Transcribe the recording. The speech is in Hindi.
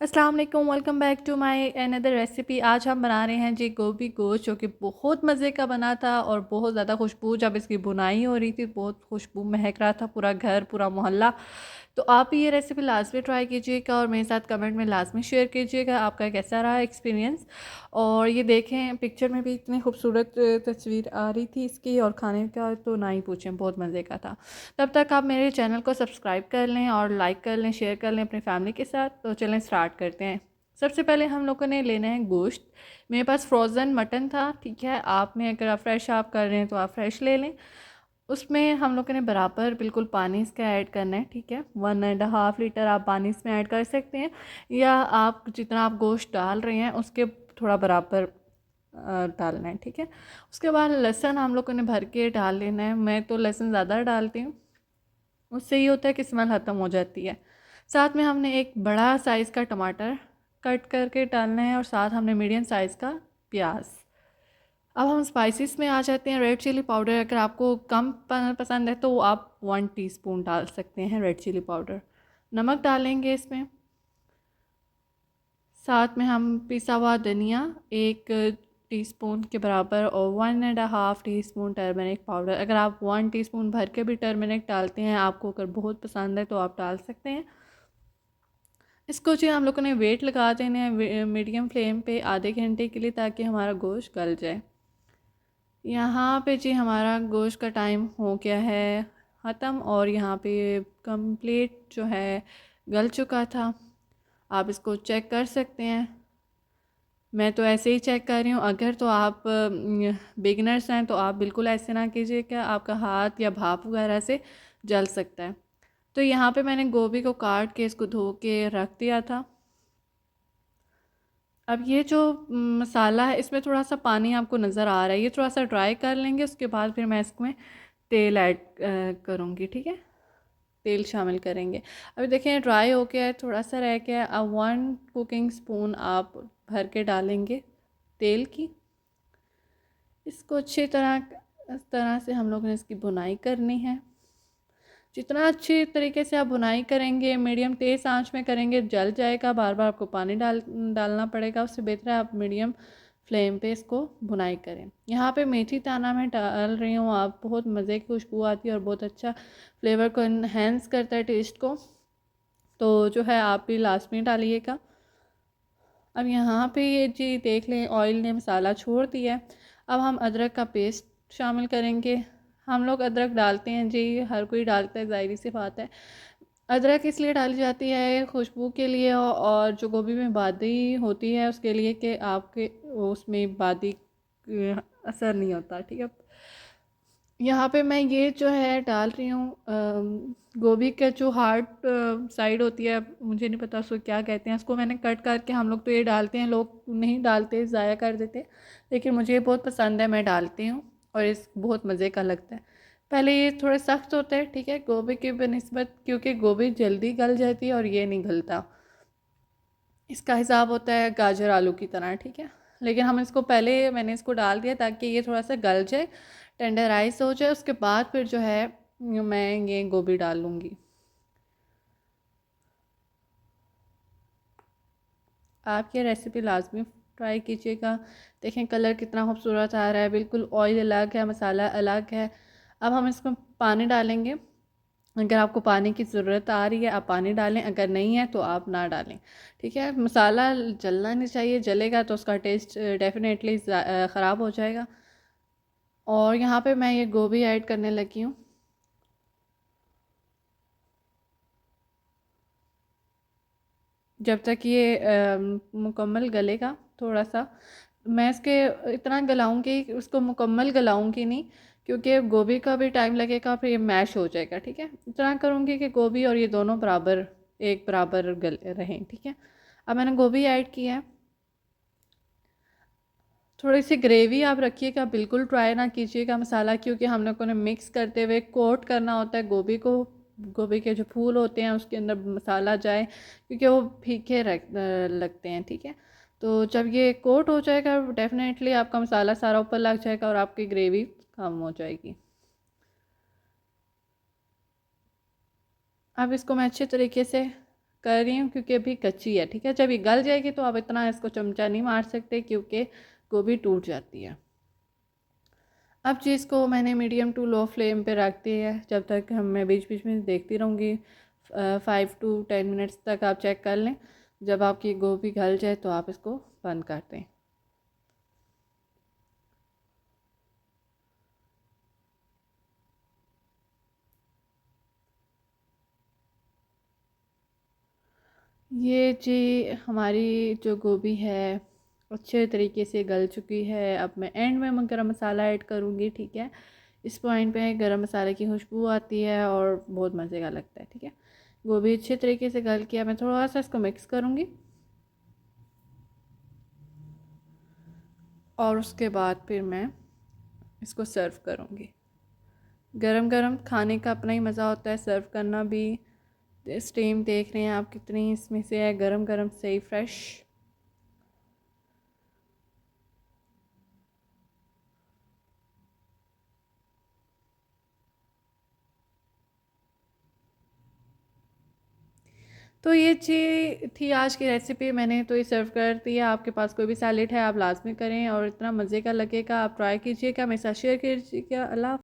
अस्सलाम वालेकुम, welcome back to my another recipe. आज हम बना रहे हैं जी गोभी गोश्त, जो कि बहुत मज़े का बना था और बहुत ज़्यादा खुशबू जब इसकी बुनाई हो रही थी बहुत खुशबू महक रहा था पूरा घर पूरा मोहल्ला। तो आप ये रेसिपी लाजमी ट्राई कीजिएगा और मेरे साथ कमेंट में लाजमी शेयर कीजिएगा आपका कैसा रहा एक्सपीरियंस। और ये देखें पिक्चर में भी इतनी खूबसूरत तस्वीर आ रही थी इसकी, और खाने का तो ना ही पूछें, बहुत मज़े का था। तब तक आप मेरे चैनल को सब्सक्राइब कर लें और लाइक कर लें, शेयर कर लें अपनी फैमिली के साथ। तो चलें स्टार्ट करते हैं। सबसे पहले हम लोगों ने लेना है गोश्त। मेरे पास फ्रोज़न मटन था, ठीक है। आप में अगर आप फ्रेश आप कर रहे हैं तो आप फ्रेश ले लें। उसमें हम लोगों ने बराबर बिल्कुल पानी इसका ऐड करना है, ठीक है। 1.5 लीटर आप पानी इसमें ऐड कर सकते हैं, या आप जितना आप गोश्त डाल रहे हैं उसके थोड़ा बराबर डालना है, ठीक है। उसके बाद लहसुन हम लोगों ने भर के डाल लेना है। मैं तो लहसुन ज़्यादा डालती हूँ, उससे ये होता है कि स्मेल ख़त्म हो जाती है। साथ में हमने एक बड़ा साइज़ का टमाटर कट करके डालना है, और साथ हमने मीडियम साइज़ का प्याज। अब हम स्पाइसेस में आ जाते हैं। रेड चिली पाउडर अगर आपको कम पसंद है तो आप 1 टीस्पून डाल सकते हैं रेड चिली पाउडर। नमक डालेंगे इसमें। साथ में हम पिसा हुआ धनिया 1 टीस्पून के बराबर, और 1.5 टीस्पून टर्मरिक पाउडर। अगर आप 1 टीस्पून भर के भी टर्मरिक डालते हैं, आपको अगर बहुत पसंद है तो आप डाल सकते हैं। इसको जी हम लोगों ने वेट लगा देना है मीडियम फ्लेम पे आधे घंटे के लिए, ताकि हमारा गोश्त गल जाए। यहाँ पे जी हमारा गोश्त का टाइम हो गया है ख़त्म, और यहाँ पे कंप्लीट जो है गल चुका था। आप इसको चेक कर सकते हैं। मैं तो ऐसे ही चेक कर रही हूँ। अगर तो आप बिगनर्स हैं तो आप बिल्कुल ऐसे ना कीजिएगा, आपका हाथ या भाप वगैरह से जल सकता है। तो यहाँ पे मैंने गोभी को काट के इसको धो के रख दिया था। अब ये जो मसाला है इसमें थोड़ा सा पानी आपको नज़र आ रहा है, ये थोड़ा सा ड्राई कर लेंगे। उसके बाद फिर मैं इसमें तेल ऐड करूँगी, ठीक है। तेल शामिल करेंगे। अभी देखें ड्राई हो गया है, थोड़ा सा रह गया है। अब 1 कुकिंग स्पून आप भर के डालेंगे तेल की। इसको अच्छी तरह से हम लोग ने इसकी भुनाई करनी है। जितना अच्छी तरीके से आप भुनाई करेंगे, मीडियम तेज़ आंच में करेंगे, जल जाएगा, बार बार आपको पानी डालना पड़ेगा। उससे बेहतर है आप मीडियम फ्लेम पे इसको भुनाई करें। यहाँ पे मेथी दाना मैं डाल रही हूँ, आप बहुत मज़े की खुशबू आती है और बहुत अच्छा फ्लेवर को इन्हेंस करता है टेस्ट को। तो जो है आप भी लास्ट में डालिएगा। अब यहाँ पे ये जी देख लें ऑयल ने मसाला छोड़ दिया है। अब हम अदरक का पेस्ट शामिल करेंगे। हम लोग अदरक डालते हैं जी, हर कोई डालता है, ज़ाहिर सी बात है। अदरक इसलिए डाली जाती है खुशबू के लिए, और जो गोभी में बादी होती है उसके लिए, कि आपके उसमें बादी असर नहीं होता, ठीक है। यहाँ पे मैं ये जो है डाल रही हूँ गोभी का जो हार्ड साइड होती है, मुझे नहीं पता उसको क्या कहते हैं, उसको मैंने कट करके, हम लोग तो ये डालते हैं, लोग नहीं डालते, ज़ाया कर देते। लेकिन मुझे ये बहुत पसंद है, मैं डालती हूँ और इस बहुत मज़े का लगता है। पहले ये थोड़ा सख्त होता है, ठीक है, गोभी की बनिस्बत, क्योंकि गोभी जल्दी गल जाती है और ये नहीं गलता। इसका हिसाब होता है गाजर आलू की तरह, ठीक है। लेकिन हम इसको पहले मैंने इसको डाल दिया ताकि ये थोड़ा सा गल जाए, टेंडराइज हो जाए। उसके बाद फिर जो है मैं ये गोभी डाल लूँगी। आप ये रेसिपी लाजमी ट्राई कीजिएगा। देखें कलर कितना खूबसूरत आ रहा है, बिल्कुल ऑयल अलग है, मसाला अलग है। अब हम इसमें पानी डालेंगे। अगर आपको पानी की ज़रूरत आ रही है आप पानी डालें, अगर नहीं है तो आप ना डालें, ठीक है। मसाला जलना नहीं चाहिए, जलेगा तो उसका टेस्ट डेफिनेटली ख़राब हो जाएगा। और यहाँ पे मैं ये गोभी ऐड करने लगी हूँ। जब तक ये मुकम्मल गलेगा थोड़ा सा, मैं इसके इतना गलाऊंगी, उसको मुकम्मल गलाऊंगी नहीं, क्योंकि गोभी का भी टाइम लगेगा, फिर ये मैश हो जाएगा, ठीक है। इतना करूँगी कि गोभी और ये दोनों बराबर एक बराबर गल रहें, ठीक है। अब मैंने गोभी ऐड किया है। थोड़ी सी ग्रेवी आप रखिएगा, बिल्कुल ट्राई ना कीजिएगा मसाला, क्योंकि हम लोगों ने मिक्स करते हुए कोट करना होता है गोभी को। गोभी के जो फूल होते हैं उसके अंदर मसाला जाए, क्योंकि वो फीके लगते हैं, ठीक है। तो जब ये कोट हो जाएगा डेफिनेटली आपका मसाला सारा ऊपर लग जाएगा और आपकी ग्रेवी कम हो जाएगी। अब इसको मैं अच्छे तरीके से कर रही हूँ क्योंकि अभी कच्ची है, ठीक है। जब ये गल जाएगी तो आप इतना इसको चमचा नहीं मार सकते क्योंकि गोभी टूट जाती है। अब चीज़ को मैंने मीडियम टू लो फ्लेम पे रख दिया है। जब तक मैं बीच बीच में देखती रहूँगी, 5 to 10 मिनट्स तक आप चेक कर लें। जब आपकी गोभी गल जाए तो आप इसको बंद कर दें। ये जी हमारी जो गोभी है अच्छे तरीके से गल चुकी है। अब मैं एंड में गरम मसाला ऐड करूँगी, ठीक है। इस पॉइंट पे गरम मसाले की खुशबू आती है और बहुत मज़े का लगता है, ठीक है। गोभी अच्छे तरीके से गल किया, मैं थोड़ा सा इसको मिक्स करूँगी और उसके बाद फिर मैं इसको सर्व करूँगी। गरम गरम खाने का अपना ही मज़ा होता है, सर्व करना भी। स्टीम देख रहे हैं आप कितनी इसमें से है, गरम गरम सही फ्रेश। तो ये थी आज की रेसिपी। मैंने तो ये सर्व कर दिया। आपके पास कोई भी सैलेड है आप लाजमी करें और इतना मज़े का लगेगा। आप ट्राई कीजिएगा, मेरे साथ शेयर कीजिएगा। अल्लाह।